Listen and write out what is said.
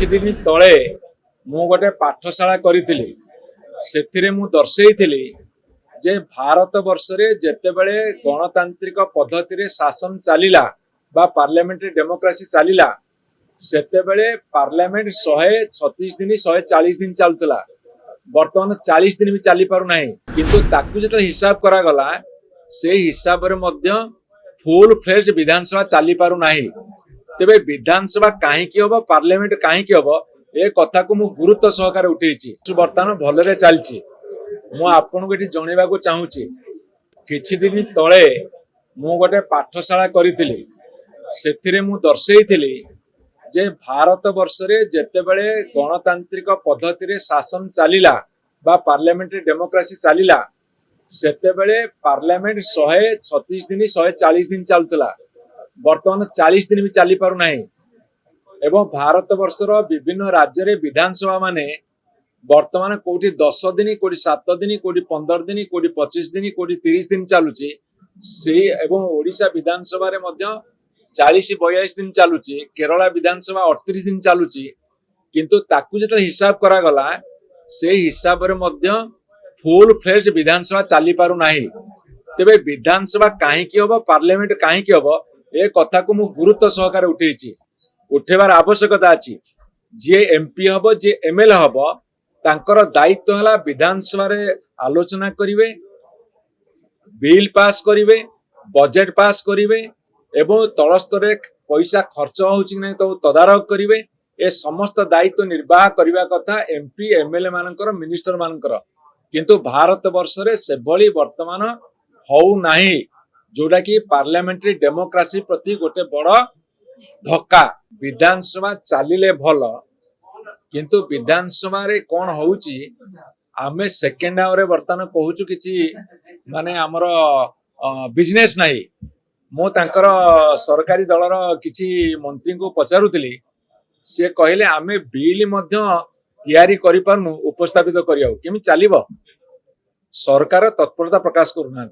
किछि दिन तले मु गोटे पाठशाला करिथिली सेथिरे मु दर्शेइथिली जे भारत वर्ष रे जेतेबेले गणतांत्रिक पद्धति रे शासन चलिला बा पार्लियामेंट्री डेमोक्रेसी चलिला सेतेबेले पार्लियामेंट 136 दिन 140 दिन चलुतला। वर्तमान 40 दिन भी चली पारु नाही, किंतु ताकु जेते हिसाब करा गला से हिसाब रे मध्य फुल फ्लेज विधानसभा चली पारु नाही। तेबे विधानसभा काहे की होबो, पार्लियामेंट काहे की होबो, ए कथा को मु गुरुत्व सहकारे उठेछि। वर्तमान भलरे चलछि। मु आपन को एठी जणेबा को चाहूछि, किछि दिन तळे मु गोटे पाठशाला करिथिली सेथिरे मु दर्शेइथिली जे भारत वर्ष रे जेतेबेले गणतांत्रिक पद्धति रे शासन चलिला बा पार्लियामेंट्री डेमोक्रेसी चलिला सेतेबेले पार्लियामेंट 136 दिन 140 दिन चलुतला। वर्तमान 40 दिन भी चली पारु नाही। एवं भारत वर्षर विभिन्न राज्य रे विधानसभा माने वर्तमान कोठी 10 दिन, कोठी 7 दिन, कोठी 15 दिन, कोठी 25 दिन, कोठी 30 दिन चलुची। से एवं ओडिशा विधानसभा रे मध्य 40-42 दिन चलुची। केरला विधानसभा 38 दिन चलुची। किंतु ताकु जेते हिसाब करा गला से हिसाब रे मध्य फुल फ्लेज विधानसभा चली पारु नाही। तेबे विधानसभा काहे की होबो, पार्लियामेंट काहे की होबो, ए कथा को मु गुरुत्व सहकारे उठेछि। उठेबार आवश्यकता अछि। जे एमपी हबो, जे एमएलए हबो, तांकर दायित्व हला विधानसभा रे आलोचना करिवे, बिल पास करिवे, बजेट पास करिवे एवं तल स्तर रे पैसा खर्च होउछि कि नै तो तदारक करिवे। ए समस्त दायित्व निर्वाह करिवा कथा एमपी एमएलए मानकर, मिनिस्टर मानकर। किंतु भारत वर्ष रे सेभली वर्तमान होउ नाही, जोडा कि पार्लियामेंट्री डेमोक्रेसी प्रति गोटे बड़ धक्का। विधानसभा चलिले भल, किंतु विधानसभा रे कोन होउची आमे सेकेंड आवर वर्तमान कहूछु किछि माने हमर बिजनेस नाही। मो तांकर सरकारी दलर किछि मंत्री को पचारुतली, से कहले आमे बिल मध्य तैयारी करि पारनु उपस्थापित करियो, केमि चलिबो। सरकार तत्परता प्रकाश करूना।